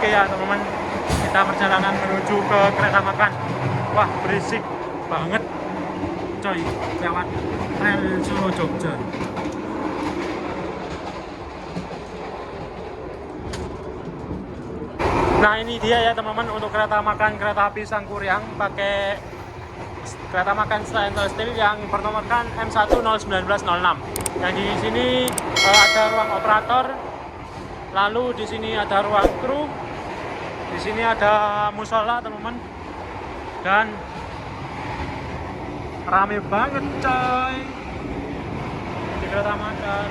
Oke ya teman-teman, kita perjalanan menuju ke kereta makan. Wah berisik banget coy, lewat rel Solo Jogja. Nah ini dia ya teman-teman, untuk kereta makan kereta api Sangkuriang pakai kereta makan stainless steel yang bernomorkan M101906. Yang di sini ada ruang operator, lalu di sini ada ruang kru, di sini ada musola teman-teman, dan rame banget coy di kereta makan.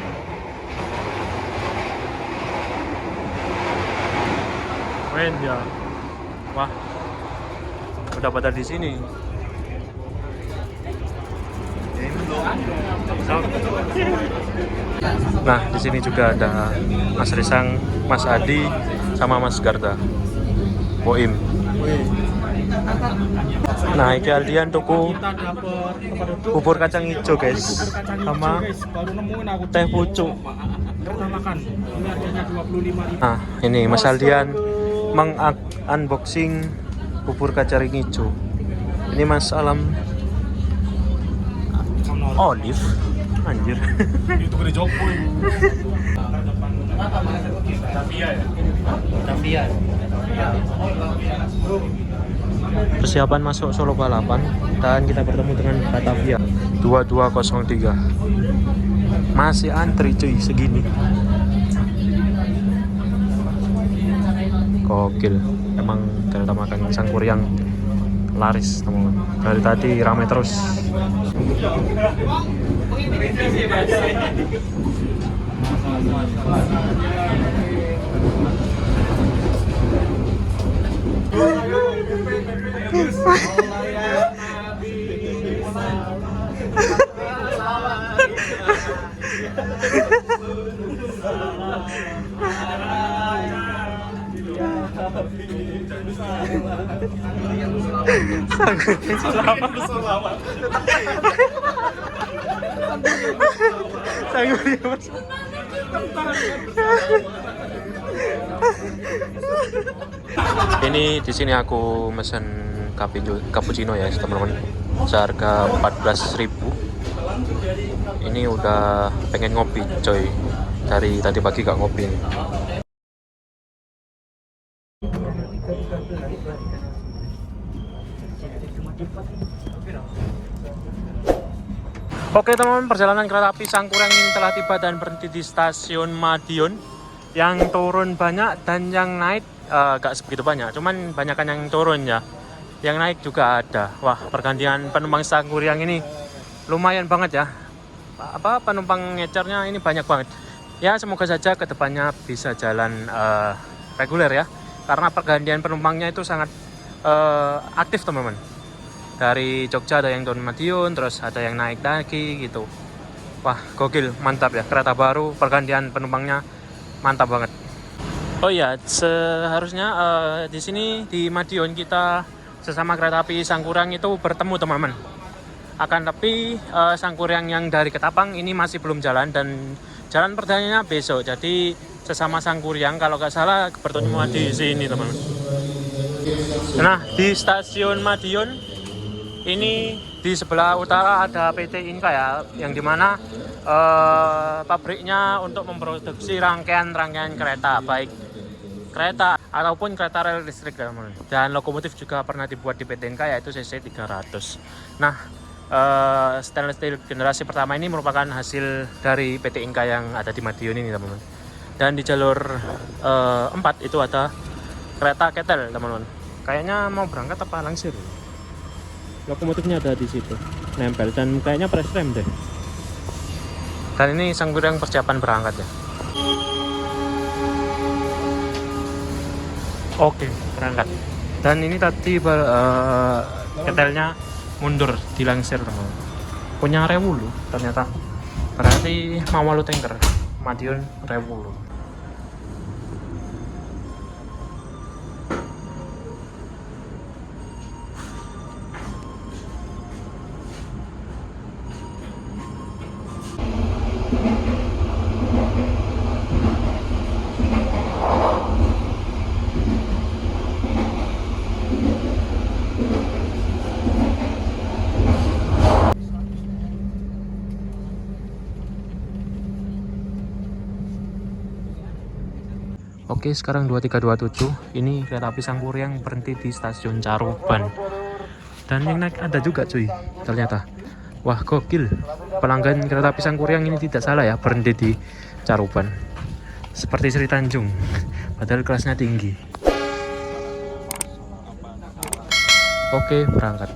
Keren ya. Wah, udah pada di sini. Nah, di sini juga ada Mas Risang, Mas Adi, sama Mas Garda. Boim. Nah, ini Aldian tuku bubur kacang hijau guys, sama teh pucuk. Nah, ini Mas Aldian unboxing bubur kacang hijau. Ini Mas Alam Olive, anjir. Itu gede Joko. Persiapan masuk Solo Balapan dan kita bertemu dengan Batavia 2203. Masih antri cuy segini. Gokil, emang kereta makan Sangkuriang laris teman-teman. Dari tadi ramai terus. Ini di sini aku mesen cappuccino ya teman-teman, seharga 14.000. Ini udah pengen ngopi coy, dari tadi pagi gak ngopi. Oke teman-teman, perjalanan kereta api Sangkuriang ini telah tiba dan berhenti di stasiun Madiun. Yang turun banyak dan yang naik gak sebegitu banyak, cuman banyakan yang turun ya. Yang naik juga ada. Wah, pergantian penumpang Sangkuriang ini lumayan banget ya. Penumpang ngecernya ini banyak banget. Ya semoga saja kedepannya bisa jalan reguler ya, karena pergantian penumpangnya itu sangat aktif teman-teman. Dari Jogja ada yang turun Madiun, terus ada yang naik lagi gitu. Wah gokil, mantap ya, kereta baru pergantian penumpangnya mantap banget. Oh iya, seharusnya di sini di Madiun kita sesama kereta api Sangkuriang itu bertemu teman-teman. Akan tapi Sangkuriang yang dari Ketapang ini masih belum jalan dan jalan perdananya besok. Jadi sesama Sangkuriang kalau nggak salah bertemu di sini teman-teman. Nah di stasiun Madiun ini di sebelah utara ada PT Inka ya, yang dimana pabriknya untuk memproduksi rangkaian kereta, baik kereta ataupun kereta rel listrik teman-teman. Dan lokomotif juga pernah dibuat di PT Inka, yaitu CC 300. Nah stainless steel generasi pertama ini merupakan hasil dari PT Inka yang ada di Madiun ini teman-teman. Dan di jalur 4 itu ada kereta ketel teman-teman. Kayaknya mau berangkat apa langsir. Lokomotifnya ada di situ, nempel, dan kayaknya press rem deh. Dan ini Sangkuriang persiapan berangkat ya. Oke, berangkat. Dan ini tadi ketelnya mundur, dilangsir teman. Punya Rewulu ternyata. Berarti Mawalu Tanker, Madiun Rewulu. Oke, sekarang 2327. Ini kereta api Sangkuriang berhenti di stasiun Caruban. Dan yang naik ada juga cuy, ternyata. Wah, gokil. Pelanggan kereta api Sangkuriang ini tidak salah ya, berhenti di Caruban. Seperti Sri Tanjung, padahal kelasnya tinggi. Oke, berangkat.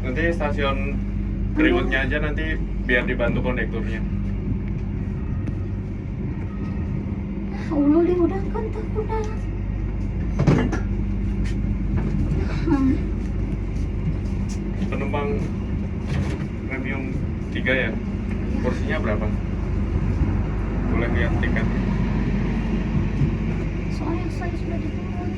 Nanti stasiun berikutnya aja nanti biar dibantu kondekturnya. Ulo di udah kan tak udah. Penumpang premium 3 ya. Kursinya berapa? Boleh lihat tiket. Soalnya saya sudah diturun.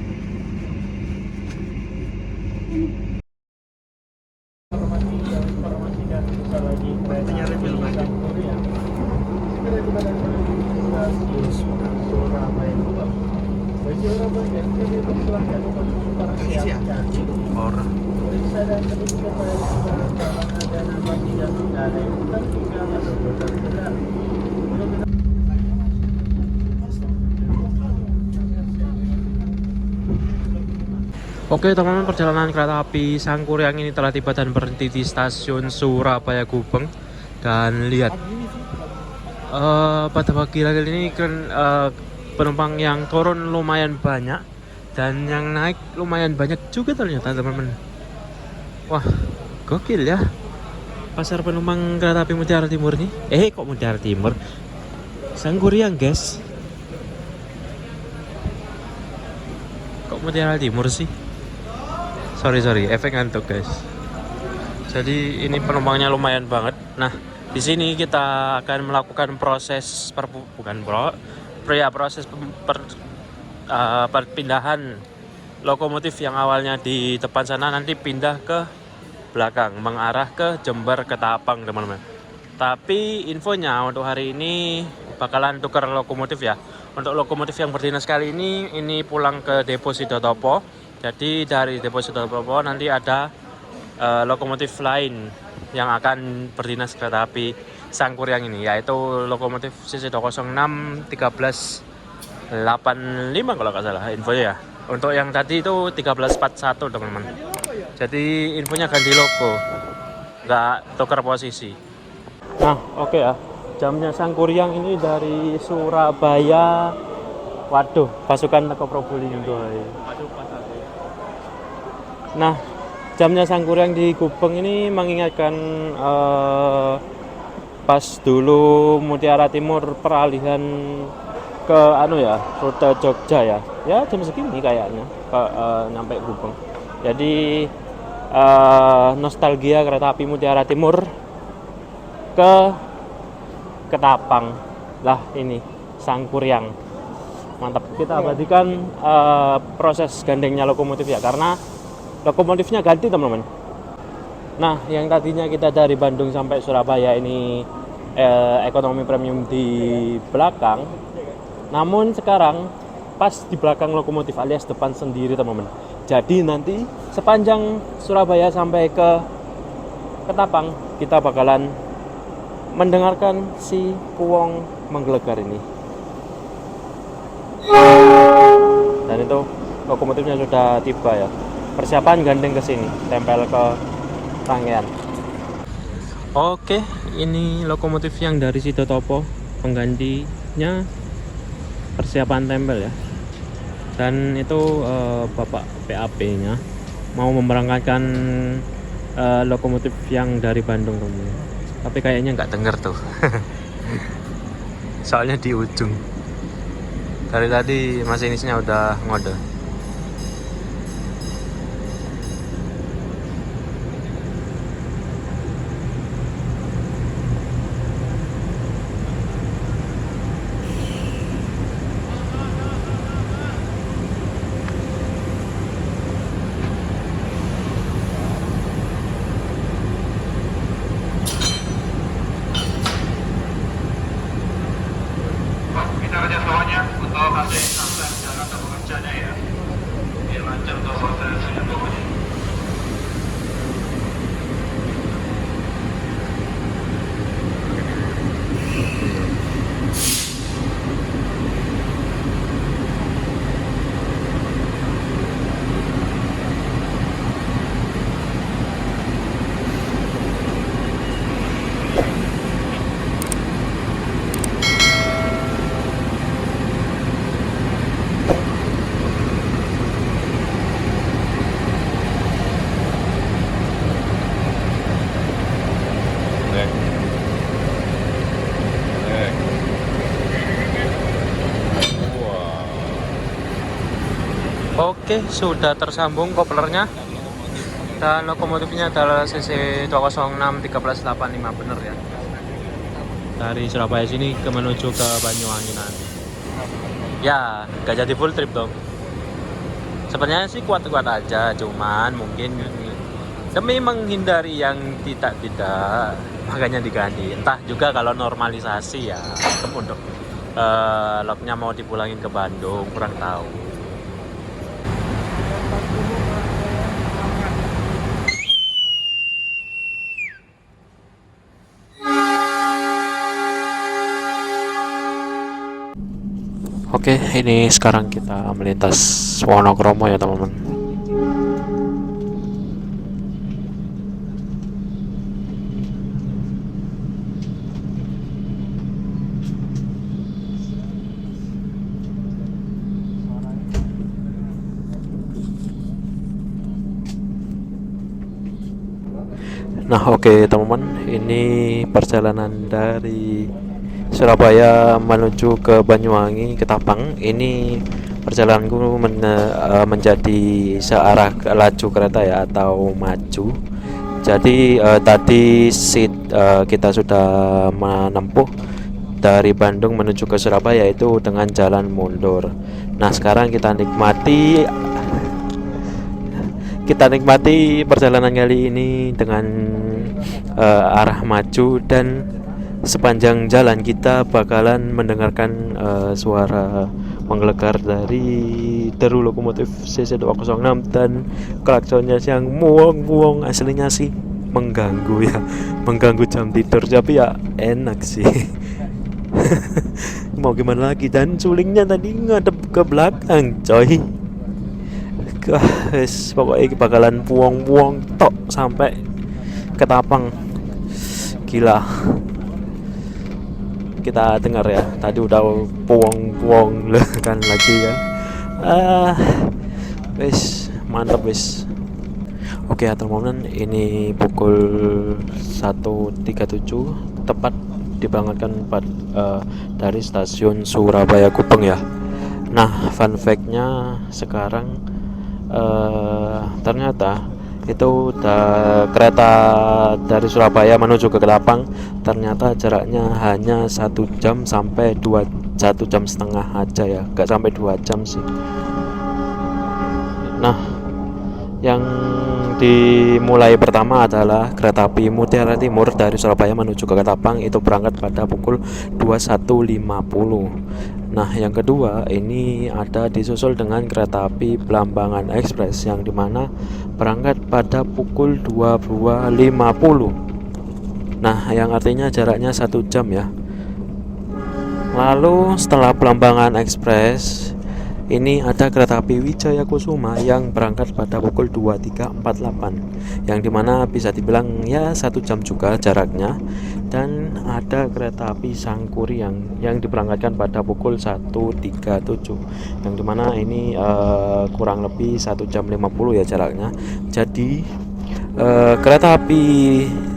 Oke teman-teman, perjalanan kereta api Sangkuriang ini telah tiba dan berhenti di stasiun Surabaya Gubeng. Dan lihat, pada pagi hari ini kan penumpang yang turun lumayan banyak dan yang naik lumayan banyak juga ternyata teman-teman. Wah, gokil ya pasar penumpang kereta api Mutiara Timur nih. Kok Mutiara Timur? Sangkuriang guys. Kok Mutiara Timur sih? Sorry, efek ngantuk guys. Jadi ini penumpangnya lumayan banget. Nah, di sini kita akan melakukan proses perpindahan lokomotif yang awalnya di depan sana nanti pindah ke belakang, mengarah ke Jember Ketapang teman-teman. Tapi infonya untuk hari ini bakalan tukar lokomotif ya. Untuk lokomotif yang berdinas kali ini pulang ke Depo Sidotopo. Jadi dari Depo Sidotopo nanti ada lokomotif lain yang akan berdinas kereta api Sangkuriang ini, yaitu lokomotif CC206 1385 kalau nggak salah infonya ya. Untuk yang tadi itu 1341 teman-teman. Jadi infonya ganti logo, nggak tukar posisi. Nah oke ya, jamnya Sangkuriang ini dari Surabaya. Waduh, pasukan Teko Probolinggo. Nah, jamnya Sangkuriang di Gubeng ini mengingatkan pas dulu Mutiara Timur peralihan ke rute Jogja ya. Ya jam segini kayaknya nyampe Gubeng. Jadi nostalgia kereta api Mutiara Timur ke Ketapang. Lah ini Sangkuriang. Mantap. Kita abadikan proses gandengnya lokomotif ya, karena lokomotifnya ganti teman-teman. Nah, yang tadinya kita dari Bandung sampai Surabaya ini ekonomi premium di belakang, namun sekarang pas di belakang lokomotif alias depan sendiri teman-teman. Jadi nanti sepanjang Surabaya sampai ke Ketapang kita bakalan mendengarkan si Puwong menggelegar ini. Dan itu lokomotifnya sudah tiba ya. Persiapan gandeng ke sini, tempel ke rangkaian. Oke, ini lokomotif yang dari Sidotopo, penggantinya persiapan tempel ya. Dan itu Bapak PAP-nya mau memberangkatkan lokomotif yang dari Bandung teman. Tapi kayaknya nggak denger tuh. Soalnya di ujung. Dari tadi masinisnya udah ngode. Oke, sudah tersambung koplernya. Dan lokomotifnya adalah CC 206 1385 bener ya. Dari Surabaya sini ke menuju ke Banyuwangi nanti. Ya, gak jadi full trip dong. Sebenarnya sih kuat-kuat aja, cuman mungkin demi menghindari yang tidak makanya diganti. Entah juga kalau normalisasi ya, untuk lognya mau dipulangin ke Bandung, kurang tahu. Oke, ini sekarang kita melintas Wonokromo ya teman-teman. Nah oke teman-teman, ini perjalanan dari Surabaya menuju ke Banyuwangi, Ketapang. Ini perjalananku menjadi searah laju kereta ya, atau maju. Jadi tadi kita sudah menempuh dari Bandung menuju ke Surabaya itu dengan jalan mundur. Nah sekarang kita nikmati perjalanan kali ini dengan arah maju, dan sepanjang jalan kita bakalan mendengarkan suara menggelegar dari deru lokomotif CC 206 dan klaksonnya yang muong-muong. Aslinya sih mengganggu ya, mengganggu jam tidur, tapi ya enak sih. Mau gimana lagi, dan sulingnya tadi ngadep ke belakang coy. Guys, pokoknya bakalan puong-puong tok sampai Ketapang. Gila. Kita dengar ya, tadi udah puong-puong kan lagi ya. Wis mantap wis. Oke ya teman-teman, ini pukul 1.37 tepat diberangkatkan dari stasiun Surabaya Gubeng ya. Nah fun fact-nya sekarang ternyata itu kereta dari Surabaya menuju ke Ketapang ternyata jaraknya hanya 1 jam sampai 1 jam setengah aja ya, gak sampai 2 jam sih. Nah yang dimulai pertama adalah kereta api Mutiara Timur dari Surabaya menuju ke Ketapang, itu berangkat pada pukul 21.50. Nah yang kedua ini ada disusul dengan kereta api Blambangan Express yang dimana berangkat pada pukul 22.50. Nah yang artinya jaraknya 1 jam ya. Lalu setelah Blambangan Express ini ada kereta api Wijaya Kusuma yang berangkat pada pukul 23.48, yang dimana bisa dibilang ya 1 jam juga jaraknya. Dan ada kereta api Sangkuri yang diberangkatkan pada pukul 1.37, yang dimana ini kurang lebih 1 jam 50 ya jaraknya. Jadi kereta api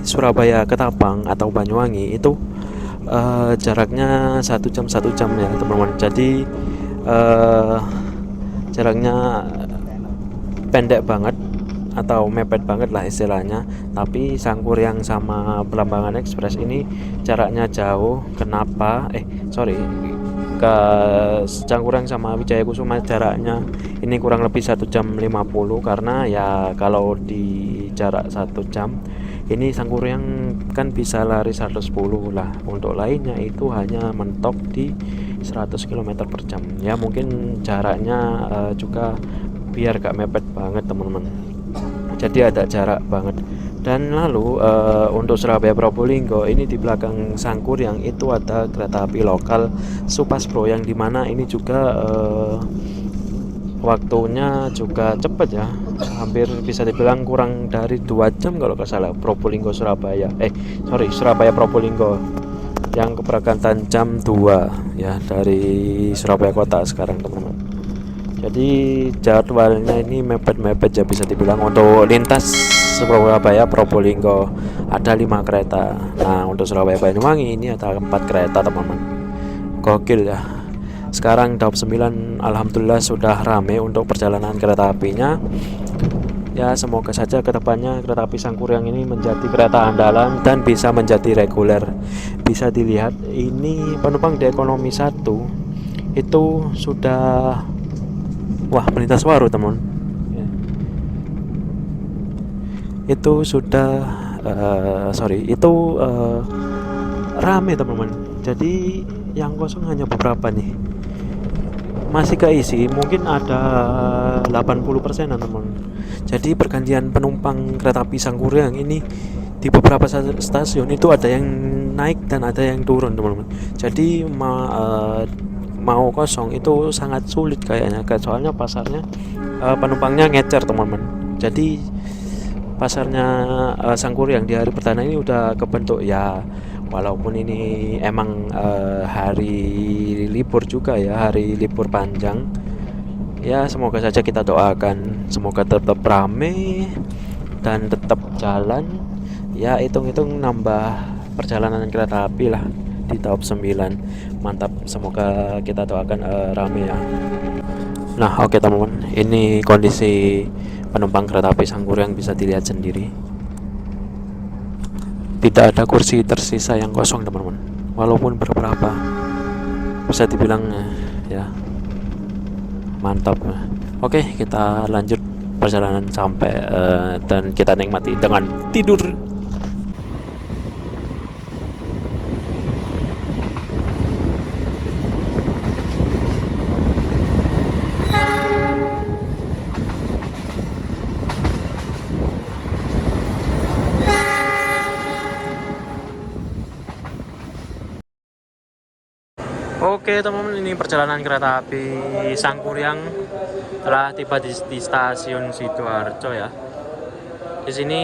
Surabaya Ketapang atau Banyuwangi itu jaraknya 1 jam ya teman-teman. Jadi jaraknya pendek banget atau mepet banget lah istilahnya. Tapi Sangkuriang sama Blambangan Express ini jaraknya jauh. Kenapa? Ke Sangkuriang sama Wijaya Kusuma jaraknya ini kurang lebih 1 jam 50, karena ya kalau di jarak 1 jam ini Sangkuriang kan bisa lari 110 lah. Untuk lainnya itu hanya mentok di 100 km per jam ya, mungkin jaraknya juga biar gak mepet banget teman-teman, jadi ada jarak banget. Dan lalu untuk Surabaya Probolinggo ini di belakang Sangkuriang itu ada kereta api lokal Supaspro, yang dimana ini juga waktunya juga cepet ya, hampir bisa dibilang kurang dari 2 jam kalau nggak salah. Surabaya Probolinggo yang keberangkatan jam 2 ya dari Surabaya kota sekarang teman-teman. Jadi jadwalnya ini mepet-mepet ya bisa dibilang. Untuk lintas Surabaya Probolinggo ada 5 kereta. Nah untuk Surabaya Banyuwangi ini ada 4 kereta teman-teman. Gokil ya. Sekarang Daop 9 alhamdulillah sudah ramai untuk perjalanan kereta apinya. Ya, semoga saja kedepannya kereta api Sangkuriang ini menjadi kereta andalan dan bisa menjadi reguler. Bisa dilihat ini penumpang di ekonomi 1 itu sudah melintas Waru teman. Itu sudah rame teman-teman. Jadi yang kosong hanya beberapa nih. Masih keisi, mungkin ada 80% teman. Jadi pergantian penumpang kereta api Sangkuriang ini di beberapa stasiun itu ada yang naik dan ada yang turun teman-teman. Jadi mau kosong itu sangat sulit kayaknya, soalnya pasarnya penumpangnya ngecer teman-teman. Jadi pasarnya Sangkuriang di hari perdana ini udah kebentuk ya, walaupun ini emang hari libur juga ya, hari libur panjang. Ya, semoga saja kita doakan semoga tetap rame dan tetap jalan. Ya, hitung-hitung nambah perjalanan kereta api lah di Daop 9. Mantap, semoga kita doakan rame ya. Nah, oke teman-teman, ini kondisi penumpang kereta api Sangkuriang bisa dilihat sendiri. Tidak ada kursi tersisa yang kosong teman-teman, walaupun beberapa. Bisa dibilang ya mantap. Oke, kita lanjut perjalanan sampai dan kita nikmati dengan tidur. Oke teman-teman, ini perjalanan kereta api Sangkuriang telah tiba di stasiun Sidoarjo ya. Di sini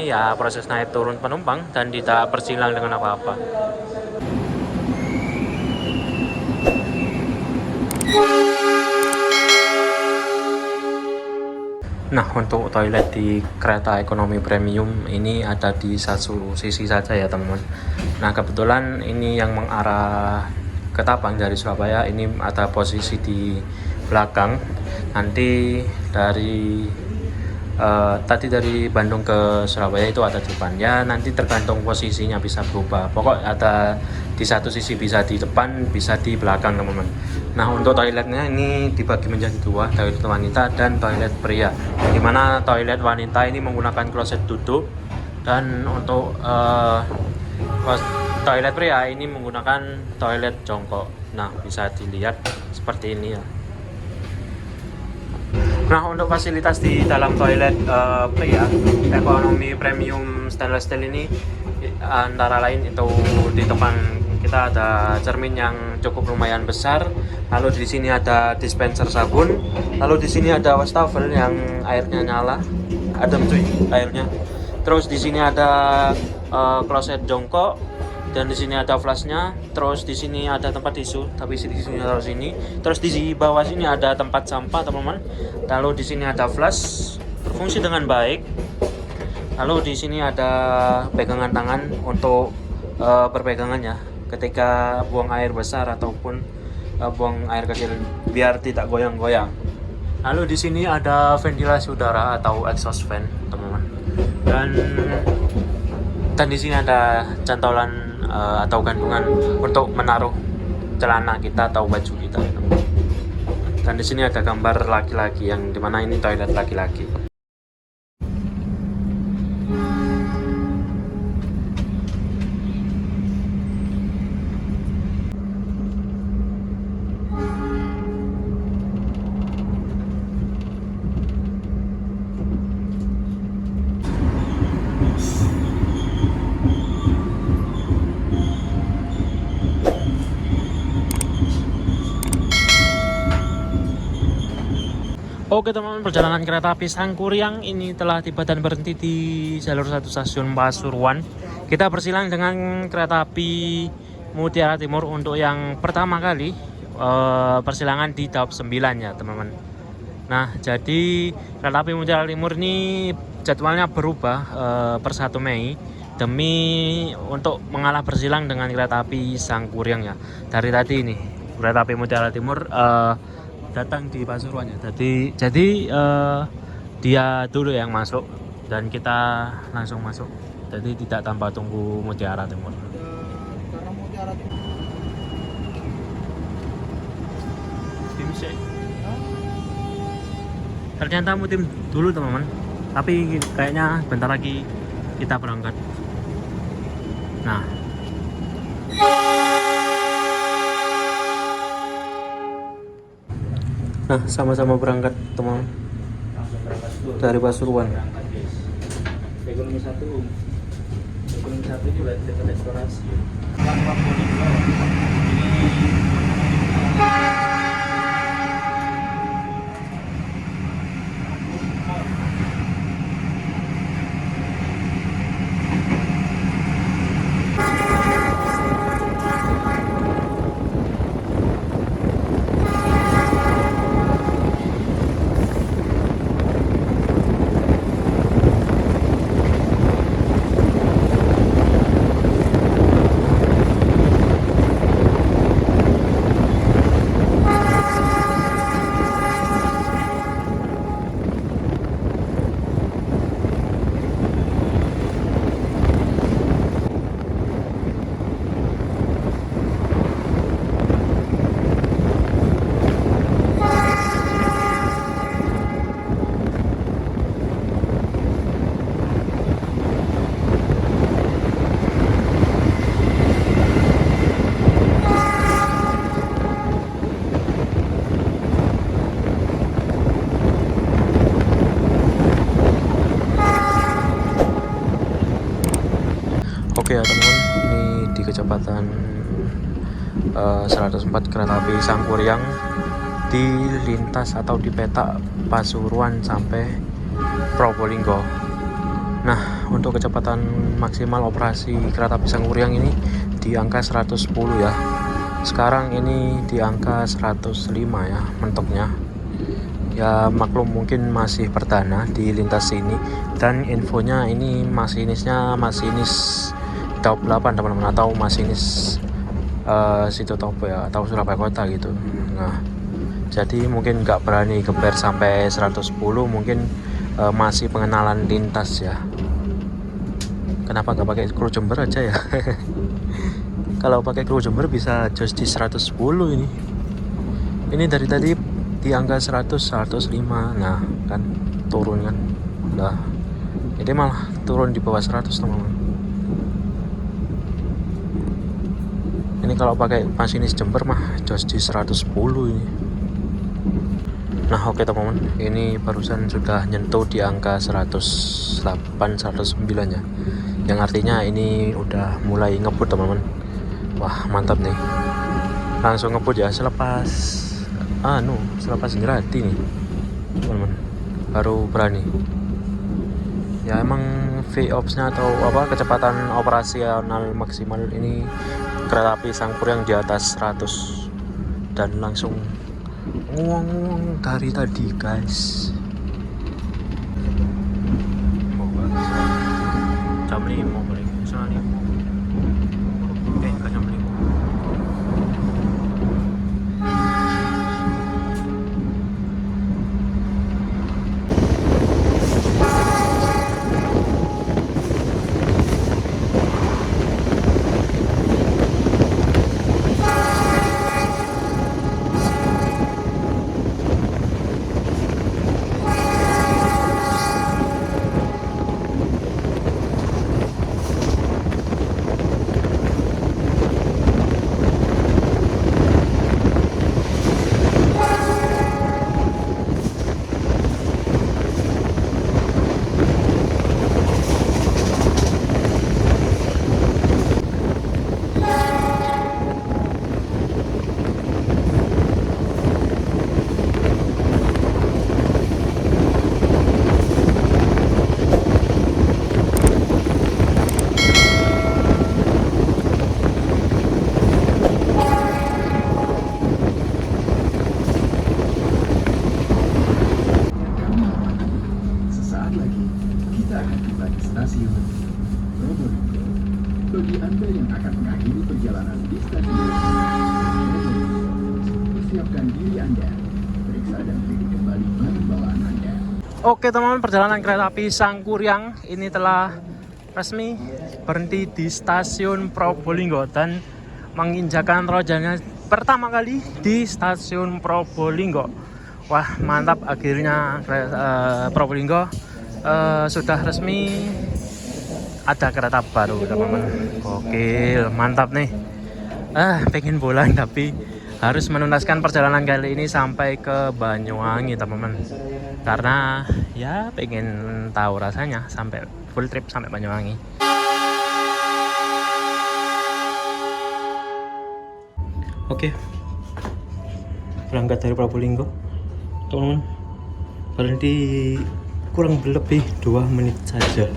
ya proses naik turun penumpang dan tidak bersilang dengan apa-apa. Nah, untuk toilet di kereta ekonomi premium ini ada di satu sisi saja ya teman-teman. Nah, kebetulan ini yang mengarah Ketapang dari Surabaya ini ada posisi di belakang. Nanti tadi dari Bandung ke Surabaya itu ada di depan ya, nanti tergantung posisinya bisa berubah. Pokok ada di satu sisi, bisa di depan, bisa di belakang teman-teman. Nah, untuk toiletnya ini dibagi menjadi dua, toilet wanita dan toilet pria, dimana toilet wanita ini menggunakan kloset duduk, dan untuk toilet pria ini menggunakan toilet jongkok. Nah, bisa dilihat seperti ini ya. Nah, untuk fasilitas di dalam toilet pria ekonomi premium stainless steel ini antara lain itu di depan kita ada cermin yang cukup lumayan besar. Lalu di sini ada dispenser sabun. Lalu di sini ada wastafel yang airnya nyala. Adem cuy airnya. Terus di sini ada kloset jongkok, dan di sini ada flashnya. Terus di sini ada tempat tisu, tapi di sini taruh sini. Terus di bawah sini ada tempat sampah teman-teman. Lalu di sini ada flash berfungsi dengan baik. Lalu di sini ada pegangan tangan untuk berpegangannya ketika buang air besar ataupun buang air kecil biar tidak goyang-goyang. Lalu di sini ada ventilasi udara atau exhaust fan teman-teman. Dan di sini ada cantolan atau gantungan untuk menaruh celana kita atau baju kita. Dan di sini ada gambar laki-laki yang dimana ini toilet laki-laki. Oke teman-teman, perjalanan kereta api Sangkuriang ini telah tiba dan berhenti di jalur 1 stasiun Pasuruan. Kita bersilang dengan kereta api Mutiara Timur untuk yang pertama kali persilangan di Daop 9 ya teman-teman. Nah, jadi kereta api Mutiara Timur ini jadwalnya berubah per 1 Mei demi untuk mengalah bersilang dengan kereta api Sangkuriang ya. Dari tadi ini kereta api Mutiara Timur datang di Pasuruan ya. Jadi dia dulu yang masuk dan kita langsung masuk. Jadi tidak tanpa tunggu Mutiara Timur. Karena Mutiara Timur. Tim C. Ternyata mutim dulu teman-teman. Tapi kayaknya bentar lagi kita berangkat. Nah. Nah, sama-sama berangkat teman. Dari Pasuruan. Ekonomi 1. Ekonomi 1 ini berarti dekat restorasi. Oke ya teman-teman, ini di kecepatan 104 kereta api Sangkuriang di lintas atau di peta Pasuruan sampai Probolinggo. Nah, untuk kecepatan maksimal operasi kereta api Sangkuriang ini di angka 110 ya. Sekarang ini di angka 105 ya mentoknya. Ya maklum mungkin masih perdana di lintas ini, dan infonya ini masinisnya masinis Daup 8 teman-teman, atau masinis Situ Topo ya, atau Surabaya Kota gitu. Nah, jadi mungkin nggak berani geber sampai 110, mungkin masih pengenalan lintas ya. Kenapa nggak pakai kru Jember aja ya? Kalau pakai kru Jember bisa jos di 110 ini. Ini dari tadi di angka 100, 105. Nah, kan turun kan. Nah, ini malah turun di bawah 100 teman-teman. Ini kalau pakai masinis Jember mah jos di 110 ini. Nah, oke teman-teman, ini barusan sudah nyentuh di angka 108, 109 ya. Yang artinya ini udah mulai ngebut teman-teman. Wah, mantap nih. Langsung ngebut ya selepas Ngerati nih teman-teman, baru berani ya. Emang VOPS-nya atau kecepatan operasional maksimal ini kereta api Sangkuriang di atas 100 dan langsung nguang dari tadi guys. Jam 5 balik soalnya. Jam 5. Bagi Anda yang akan mengakhiri perjalanan di stasiun Persiapkan diri Anda. Periksa dan pilih kembali barang bawaan Anda. Oke teman-teman, perjalanan kereta api Sangkuriang ini telah resmi berhenti di stasiun Probolinggo dan menginjakan rojanya pertama kali di stasiun Probolinggo. Wah mantap, akhirnya Probolinggo sudah resmi ada kereta baru teman-teman. Oke mantap nih. Pengen pulang tapi harus menuntaskan perjalanan kali ini sampai ke Banyuwangi teman-teman, karena ya pengen tahu rasanya sampai full trip sampai Banyuwangi. Oke, berangkat dari Probolinggo teman-teman, berhenti kurang lebih 2 menit saja.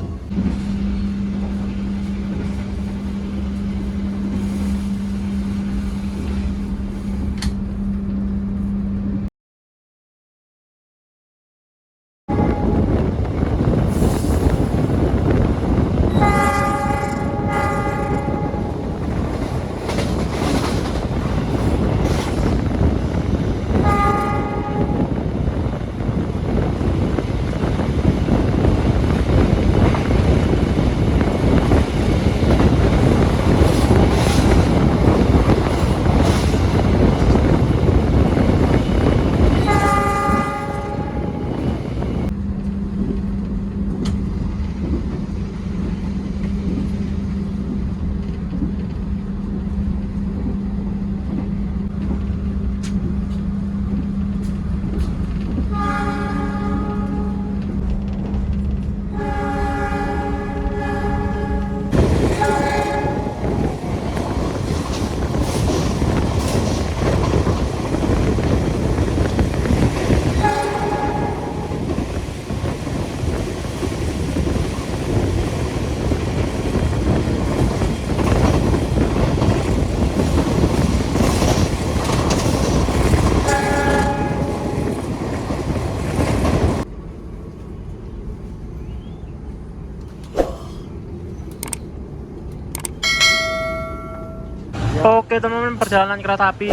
Oke teman-teman, perjalanan kereta api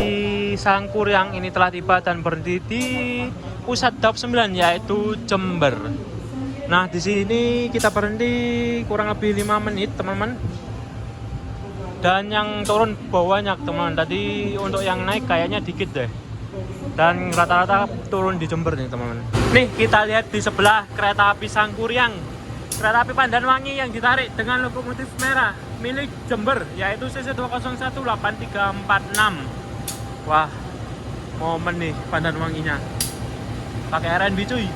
Sangkuriang ini telah tiba dan berhenti di pusat Daup 9 yaitu Jember. Nah di sini kita berhenti kurang lebih 5 menit teman-teman. Dan yang turun banyak teman-teman. Tadi untuk yang naik kayaknya dikit deh. Dan rata-rata turun di Jember nih teman-teman. Nih kita lihat di sebelah kereta api Sangkuriang, kereta api Pandanwangi yang ditarik dengan lokomotif merah milik Jember yaitu CC2018346. Wah momen nih Pandanwanginya pakai RNB cuy.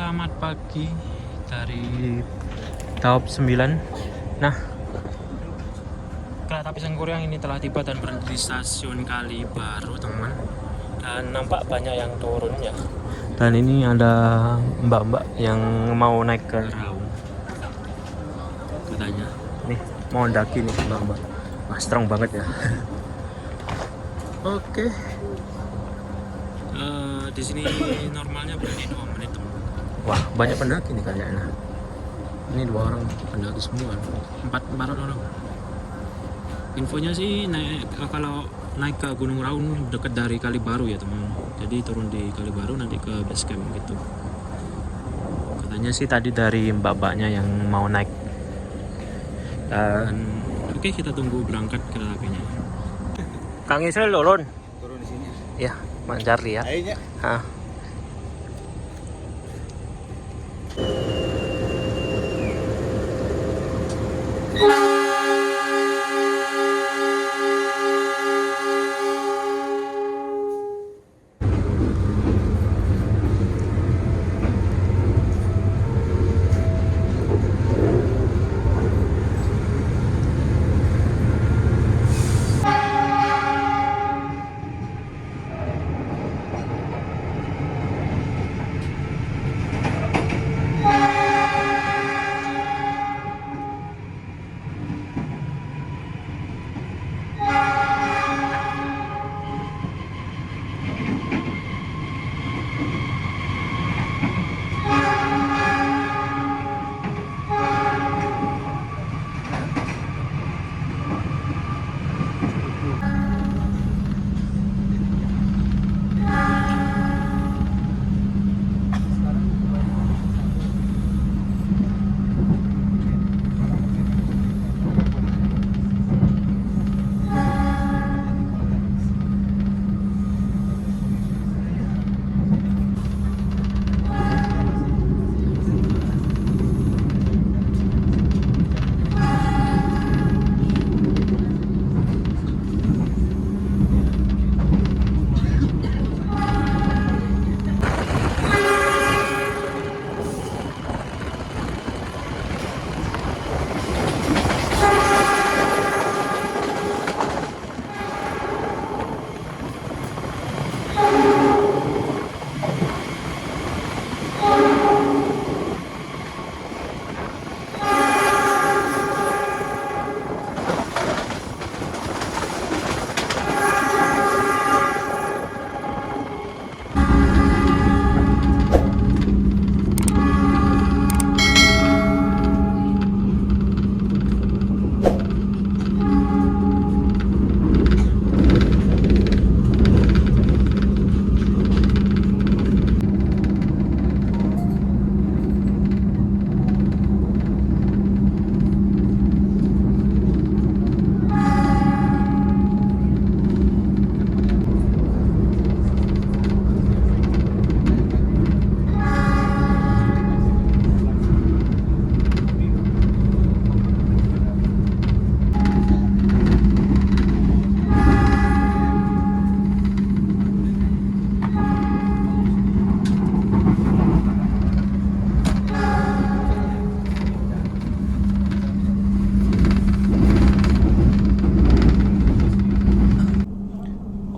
selamat pagi dari Daop 9. Nah, kereta api Sangkuriang ini telah tiba dan berhenti di stasiun Kalibaru, teman. Dan nampak banyak yang turun ya. Dan ini ada mbak-mbak yang mau naik ke Raung. Katanya, nih mau mendaki nih mbak-mbak. Wah, strong banget ya. Oke. Di sini normalnya berarti 2 menit, teman. Wah, banyak pendaki nih kayaknya. Ini 2 orang pendaki semua, 4 orang. Infonya sih kalau naik ke Gunung Raung dekat dari Kalibaru ya, teman. Jadi turun di Kalibaru nanti ke base camp gitu. Katanya sih tadi dari mbak-mbaknya yang mau naik. Dan oke, kita tunggu berangkat kereta apinya. Kang Israel turun. Turun di sini. Ya, Mak Charlie ya. Ayo, Ah.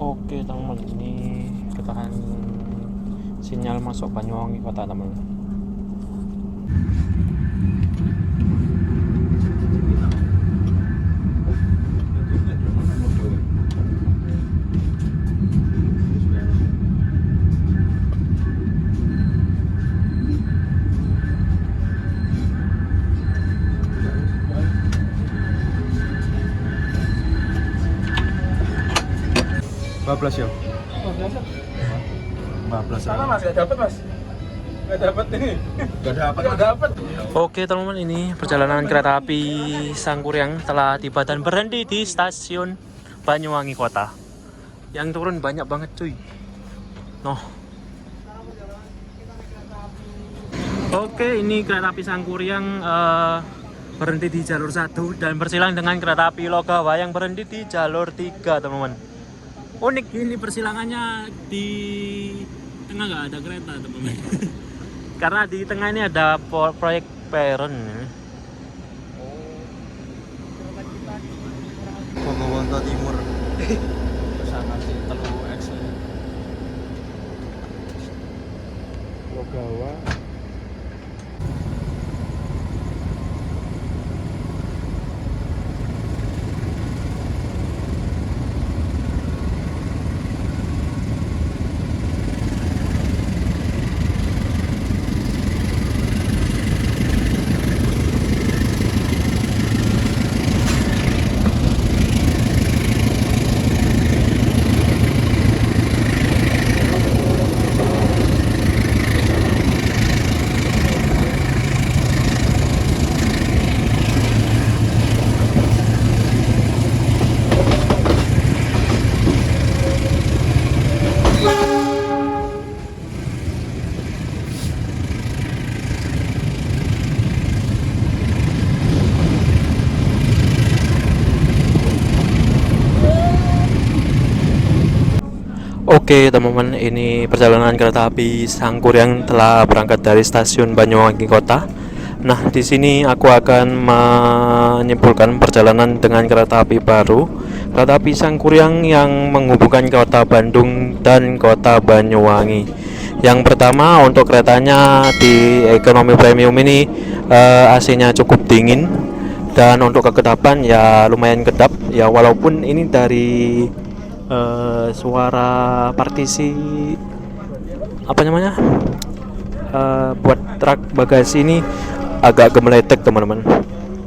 Oke teman, ini ketahan sinyal masuk Banyuwangi kota, teman. Bablas ya? Bablas. Sana Mas, gak dapet Mas. Gak dapet ini. Gak dapet. Oke teman-teman, ini perjalanan kereta api Sangkuriang telah tiba dan berhenti di stasiun Banyuwangi Kota. Yang turun banyak banget cuy. Noh. Oke, ini kereta api Sangkuriang berhenti di jalur 1 dan bersilang dengan kereta api Logawa yang berhenti di jalur 3, teman-teman. Unik ini persilangannya, di tengah nggak ada kereta, teman-teman. karena di tengah ini ada proyek peron. Purwokerto Timur. Sana sih Telu X. Logawa. Oke teman-teman, ini perjalanan kereta api Sangkuriang telah berangkat dari stasiun Banyuwangi Kota. Nah, di sini aku akan menyimpulkan perjalanan dengan kereta api baru, kereta api Sangkuriang yang menghubungkan kota Bandung dan kota Banyuwangi. Yang pertama, untuk keretanya di ekonomi premium ini AC-nya cukup dingin, dan untuk kekedapan ya lumayan kedap ya, walaupun ini dari suara partisi apa namanya buat truk bagasi ini agak gemeletek teman-teman,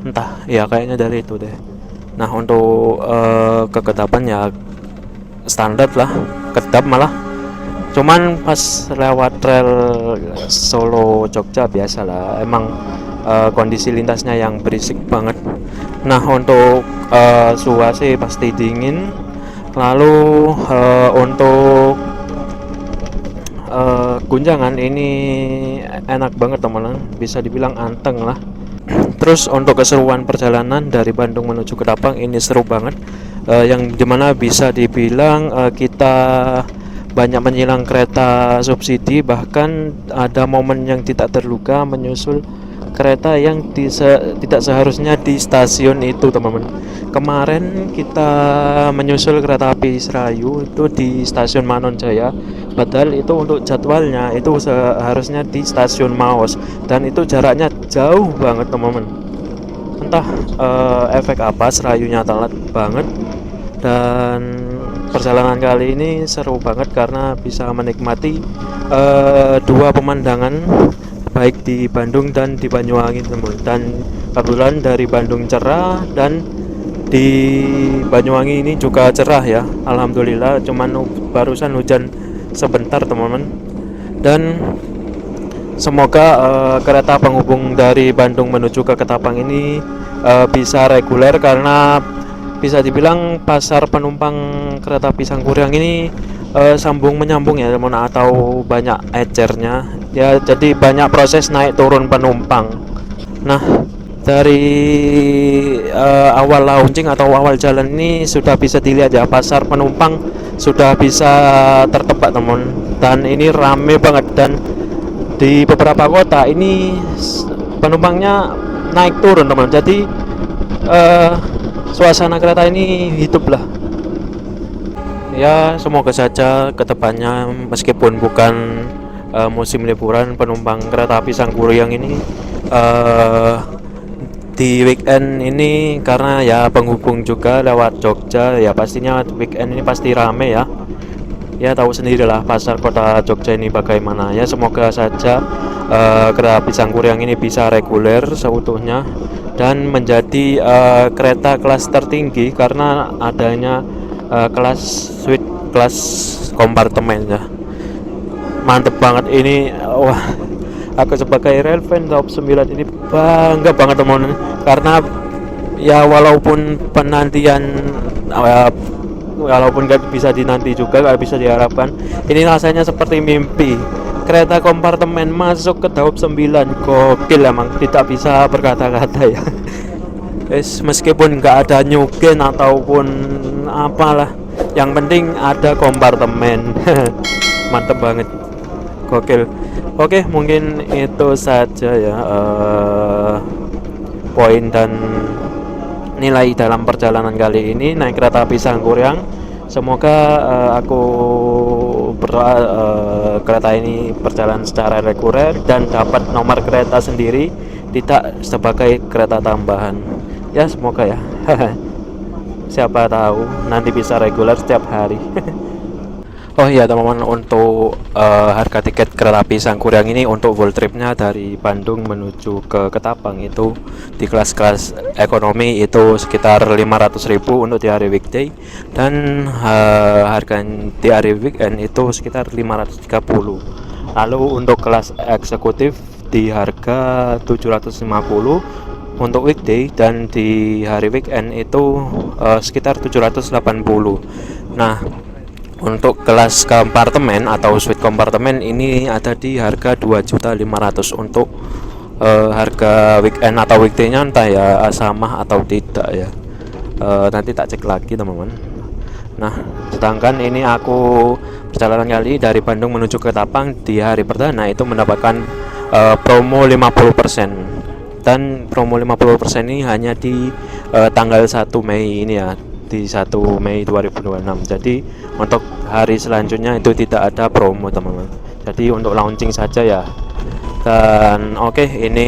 entah ya kayaknya dari itu deh. Nah, untuk kekedapan ya standar lah, kedap malah, cuman pas lewat rel Solo Jogja biasalah, emang kondisi lintasnya yang berisik banget. Nah, untuk suhu AC pasti dingin. Lalu untuk gunjangan ini enak banget teman-teman, bisa dibilang anteng lah. Terus untuk keseruan perjalanan dari Bandung menuju Ketapang ini seru banget, yang dimana bisa dibilang kita banyak menyilang kereta subsidi, bahkan ada momen yang tidak terluka menyusul kereta yang tidak seharusnya di stasiun itu teman-teman. Kemarin kita menyusul kereta api Serayu itu di stasiun Manonjaya, padahal itu untuk jadwalnya itu seharusnya di stasiun Maos, dan itu jaraknya jauh banget teman-teman. Entah efek apa Serayunya telat banget, dan perjalanan kali ini seru banget karena bisa menikmati dua pemandangan baik di Bandung dan di Banyuwangi teman. Dan kebetulan dari Bandung cerah dan di Banyuwangi ini juga cerah ya, alhamdulillah. Cuman barusan hujan sebentar teman-teman. Dan semoga kereta penghubung dari Bandung menuju ke Ketapang ini bisa reguler, karena bisa dibilang pasar penumpang kereta api Sangkuriang ini sambung menyambung ya teman, atau banyak ecernya ya, jadi banyak proses naik turun penumpang. Nah, dari awal launching atau awal jalan ini sudah bisa dilihat ya, pasar penumpang sudah bisa tertebak teman, dan ini rame banget. Dan di beberapa kota ini penumpangnya naik turun teman, jadi suasana kereta ini hidup lah ya. Semoga saja kedepannya meskipun bukan musim liburan, penumpang kereta api Sangkuriang ini di weekend ini, karena ya penghubung juga lewat Jogja ya, pastinya weekend ini pasti rame ya. Ya tahu sendirilah pasar kota Jogja ini bagaimana ya. Semoga saja kereta api Sangkuriang ini bisa reguler seutuhnya dan menjadi kereta kelas tertinggi, karena adanya kelas suite, kelas kompartemen ya. Mantep banget ini. Wah, aku sebagai rel fan Daop 9 ini bangga banget teman-teman, karena ya walaupun penantian walaupun gak bisa dinanti juga, gak bisa diharapkan, ini rasanya seperti mimpi. Kereta kompartemen masuk ke Daop 9, gokil emang, tidak bisa berkata-kata ya. Meskipun nggak ada nyugen ataupun apalah, yang penting ada kompartemen. Mantep banget. Gokil. Oke, mungkin itu saja ya poin dan nilai dalam perjalanan kali ini naik kereta api Sangkuriang. Semoga aku berdoa kereta ini berjalan secara reguler dan dapat nomor kereta sendiri, tidak sebagai kereta tambahan. Ya, semoga ya. Siapa tahu nanti bisa reguler setiap hari. Oh iya teman-teman, untuk harga tiket kereta api Sangkuriang ini untuk full tripnya dari Bandung menuju ke Ketapang itu di kelas-kelas ekonomi itu sekitar 500.000 untuk di hari weekday, dan harga di hari weekend itu sekitar 530. Lalu untuk kelas eksekutif di harga 750 untuk weekday, dan di hari weekend itu sekitar 780. Nah, untuk kelas kompartemen atau suite kompartemen ini ada di harga 2.500.000 untuk harga weekend atau weekday-nya entah ya sama atau tidak ya. Nanti tak cek lagi teman-teman. Nah, sedangkan ini aku perjalanan kali dari Bandung menuju ke Ketapang di hari perdana itu mendapatkan promo 50%. Dan promo 50% ini hanya di tanggal 1 Mei ini ya, di 1 Mei 2026. Jadi untuk hari selanjutnya itu tidak ada promo teman-teman. Jadi untuk launching saja ya. Dan oke, ini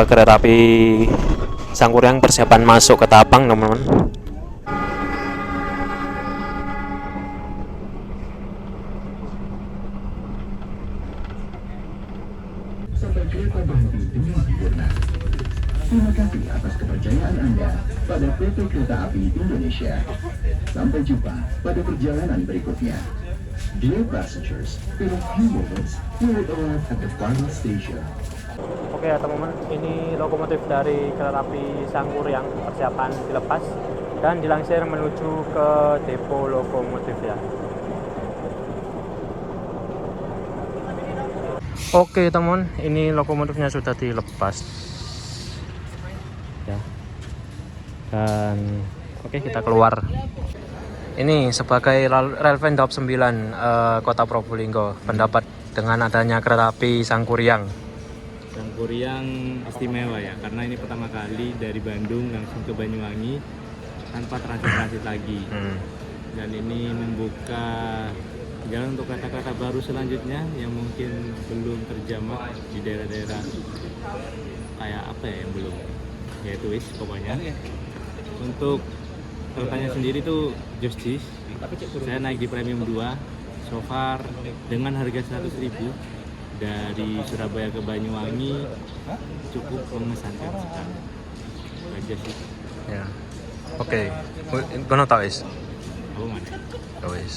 kereta api Sangkuriang persiapan masuk ke Ketapang teman-teman. Sampai kereta berhenti dengan sempurna. Terima kasih atas kepercayaan Anda pada PT Kereta Api Indonesia. Sampai jumpa pada perjalanan berikutnya. Dear passengers, in a few moments, we will arrive at the final station. Oke ya teman-teman, ini lokomotif dari kereta api Sangkuriang persiapan dilepas dan dilansir menuju ke depo lokomotif ya. Oke teman, ini lokomotifnya sudah dilepas ya. Dan oke, kita keluar. Ini sebagai Railven Daop 9 Kota Probolinggo, pendapat dengan adanya kereta api Sangkuriang. Sangkuriang istimewa ya, karena ini pertama kali dari Bandung langsung ke Banyuwangi tanpa transit lagi. Dan ini membuka jalan untuk kereta-kereta baru selanjutnya yang mungkin belum terjamah di daerah-daerah kayak apa ya yang belum, yaitu pokoknya. Untuk keretanya sendiri tuh Just saya naik di premium 2 so far dengan harga 100.000 dari Surabaya ke Banyuwangi, cukup mengesankan sekali. Aja sih Ya. Oke, kono tau wis. apa mana? Wis.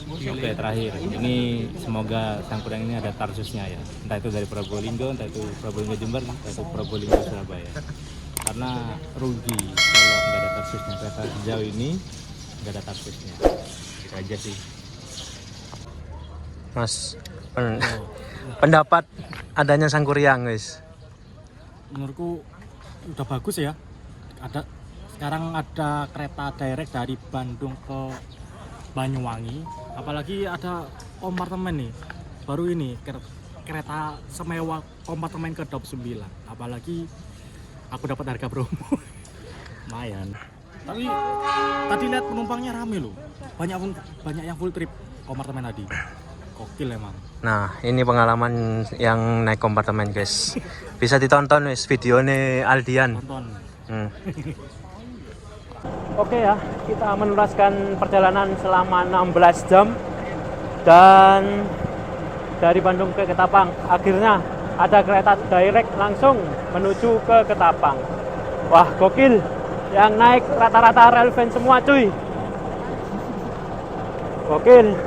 Oke, terakhir ini semoga Sangkuriang ini ada tarsusnya ya, entah itu dari Probolinggo, entah itu Probolinggo Jember, entah itu Probolinggo Surabaya, karena rugi kalau nggak ada tarsusnya. Kereta sejauh ini nggak ada tarsusnya, itu aja sih. Mas, pendapat adanya Sangkuriang guys. Menurutku udah bagus ya. Sekarang ada kereta direct dari Bandung ke Banyuwangi, apalagi ada kompartemen nih baru ini, kereta semewa kompartemen ke Daop 9, apalagi aku dapat harga promo. Lumayan. Tapi tadi lihat penumpangnya rame loh, banyak yang full trip kompartemen tadi. Gokil emang. Nah, ini pengalaman yang naik kompartemen guys. Bisa ditonton wis videonya Aldian. Tonton. Oke ya, kita menuntaskan perjalanan selama 16 jam dan dari Bandung ke Ketapang. Akhirnya ada kereta direct langsung menuju ke Ketapang. Wah, gokil. Yang naik rata-rata Railven semua cuy. Gokil.